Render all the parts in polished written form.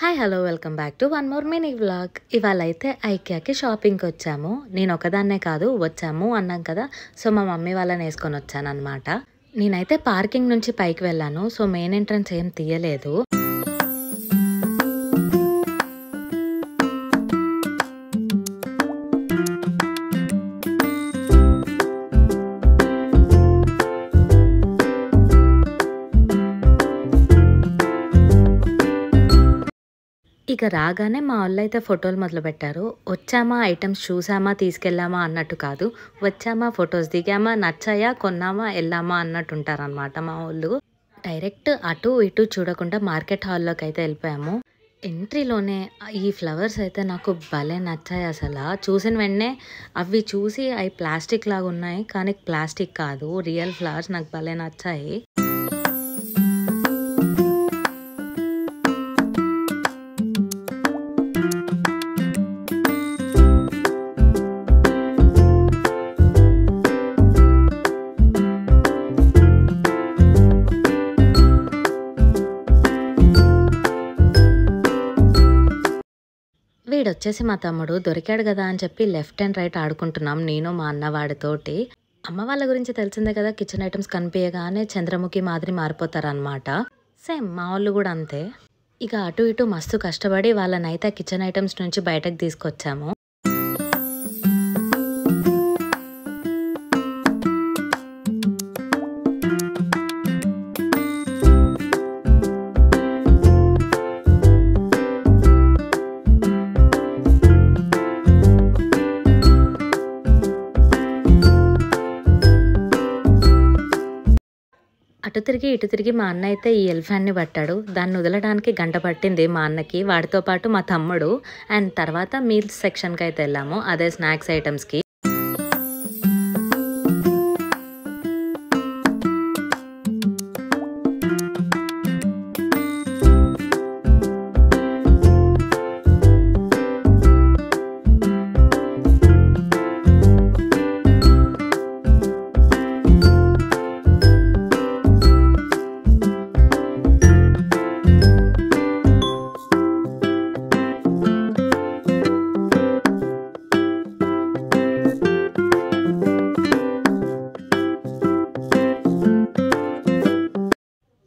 Hi hello welcome back to one more mini vlog. ఇవాళ అయితే ఐకియాకి షాపింగ్కి వచ్చాము. నేను ఒకదాన్నే కాదు వచ్చాము అన్నాం కదా, సో మా మమ్మీ వాళ్ళని వేసుకొని వచ్చాను అనమాట. నేనైతే పార్కింగ్ నుంచి పైకి వెళ్ళాను, సో మెయిన్ ఎంట్రన్స్ ఏం తీయలేదు. ఇక రాగానే మా వాళ్ళు అయితే ఫోటోలు మొదలుపెట్టారు. వచ్చామా, ఐటమ్స్ చూసామా, తీసుకెళ్ళామా అన్నట్టు కాదు, వచ్చామా, ఫొటోస్ దిగామా, నచ్చాయా, కొన్నామా, వెళ్ళామా అన్నట్టు ఉంటారనమాట మా వాళ్ళు. డైరెక్ట్ అటు ఇటు చూడకుండా మార్కెట్ హాల్లోకి అయితే వెళ్ళిపోయాము. ఎంట్రీలోనే ఈ ఫ్లవర్స్ అయితే నాకు భలే నచ్చాయి. అసలు చూసిన వెంటనే అవి చూసి అవి ప్లాస్టిక్ లాగా ఉన్నాయి, కానీ ప్లాస్టిక్ కాదు, రియల్ ఫ్లవర్స్. నాకు భలే నచ్చాయి. వీడొచ్చేసి మా తమ్ముడు దొరికాడు కదా అని చెప్పి లెఫ్ట్ అండ్ రైట్ ఆడుకుంటున్నాం, నేను మా అన్న వాడితోటి. అమ్మ వాళ్ళ గురించి తెలిసిందే కదా, కిచెన్ ఐటమ్స్ కనిపించగానే చంద్రముఖి మాదిరి మారిపోతారనమాట. సేమ్ మా వాళ్ళు కూడా అంతే. ఇక అటు ఇటు మస్తు కష్టపడి వాళ్ళనైతే కిచెన్ ఐటమ్స్ నుంచి బయటకు తీసుకొచ్చాము. అటు తిరిగి ఇటు తిరిగి మా అన్న అయితే ఈ ఎలిఫెంట్ని పట్టాడు. దాన్ని వదలడానికి గంట పట్టింది మా అన్నకి, వాడితో పాటు మా తమ్ముడు. అండ్ తర్వాత మీల్స్ సెక్షన్కి అయితే వెళ్ళాము, అదే స్నాక్స్ ఐటమ్స్కి.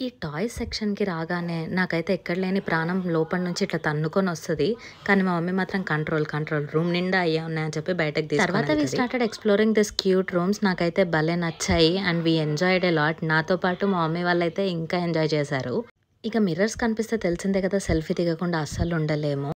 ఈ టాయ్స్ సెక్షన్కి రాగానే నాకైతే ఎక్కడ లేని ప్రాణం లోపల నుంచి ఇట్లా తన్నుకొని వస్తుంది. కానీ మా మమ్మీ మాత్రం కంట్రోల్ రూమ్ నిండా అయ్యా ఉన్నాయని చెప్పి బయటకు తీసుకు. తర్వాత we started exploring this cute rooms. నాకైతే భలే నచ్చాయి and we enjoyed a lot. నాతో పాటు మా మమ్మీ వాళ్ళు అయితే ఇంకా ఎంజాయ్ చేశారు. ఇక మిర్రర్స్ కనిపిస్తే తెలిసిందే కదా, సెల్ఫీ దిగకుండా అస్సలు ఉండలేము.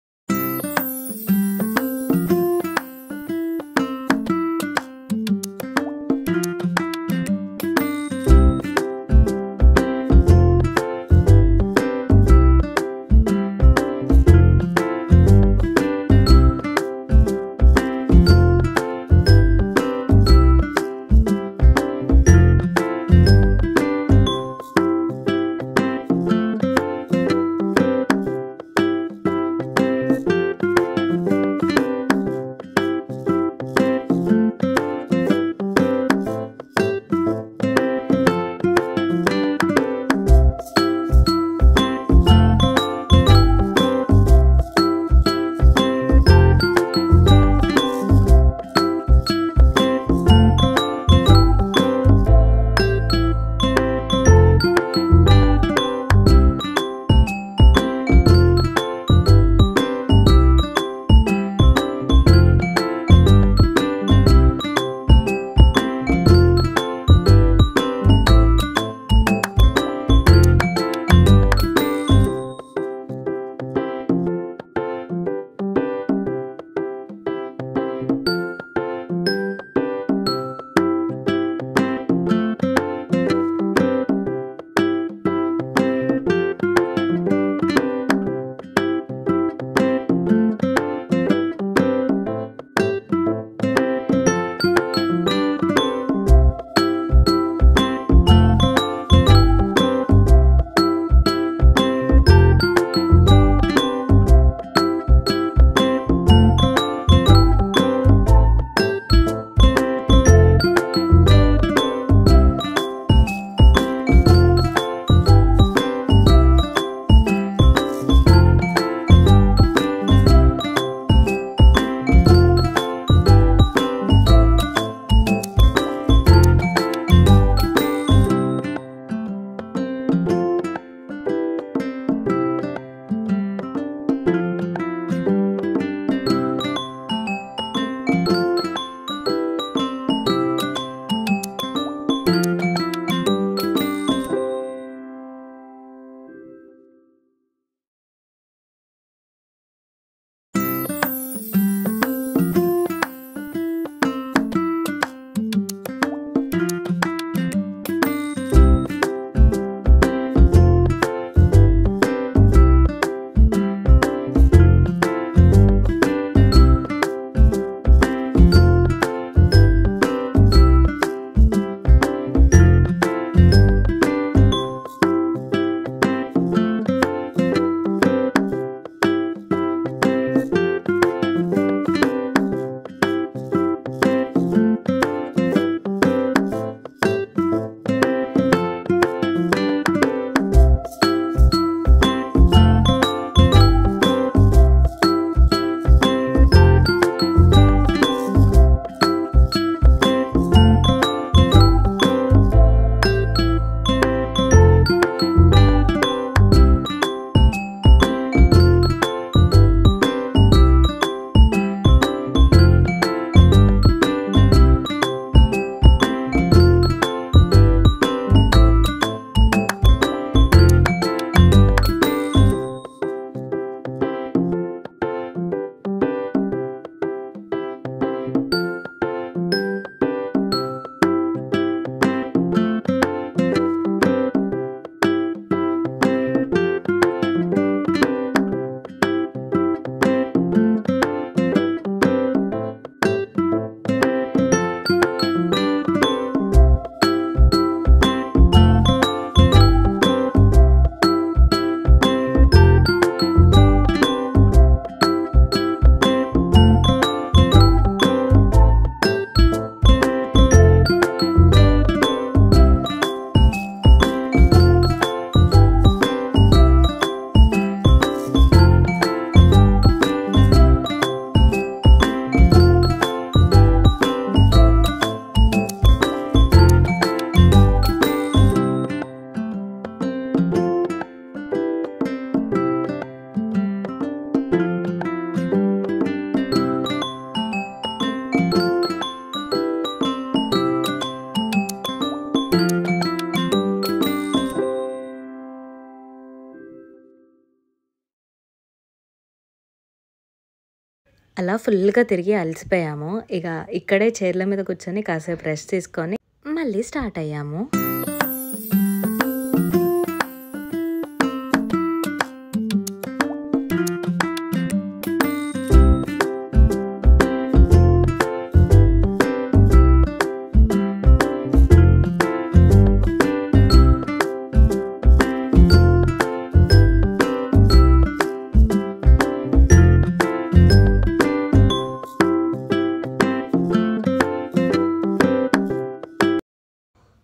అలా ఫుల్‌గా తిరిగి అలసిపోయాము. ఇక ఇక్కడే చైర్ల మీద కూర్చొని కాసేపు రెస్ట్ తీసుకొని మళ్ళీ స్టార్ట్ అయ్యాము.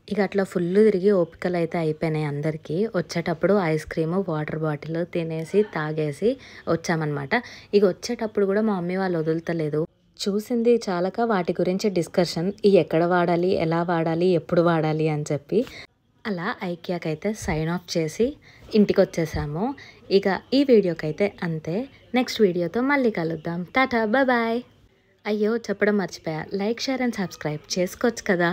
ఇక అట్లా ఫుల్లు తిరిగి ఓపికలైతే అయిపోయినాయి అందరికీ. వచ్చేటప్పుడు ఐస్ క్రీము, వాటర్ బాటిల్ తినేసి, తాగేసి వచ్చామనమాట. ఇక వచ్చేటప్పుడు కూడా మా మమ్మీ వాళ్ళు వదులుతలేదు. చూసింది చాలక వాటి గురించి డిస్కషన్. ఇవి ఎక్కడ వాడాలి, ఎలా వాడాలి, ఎప్పుడు వాడాలి అని చెప్పి. అలా ఐకియాకైతే సైన్ ఆఫ్ చేసి ఇంటికొచ్చేసాము. ఇక ఈ వీడియోకైతే అంతే. నెక్స్ట్ వీడియోతో మళ్ళీ కలుద్దాం. టాటా, బాయ్ బాయ్. అయ్యో చెప్పడం మర్చిపోయా. లైక్, షేర్ అండ్ సబ్స్క్రైబ్ చేసుకోవచ్చు కదా.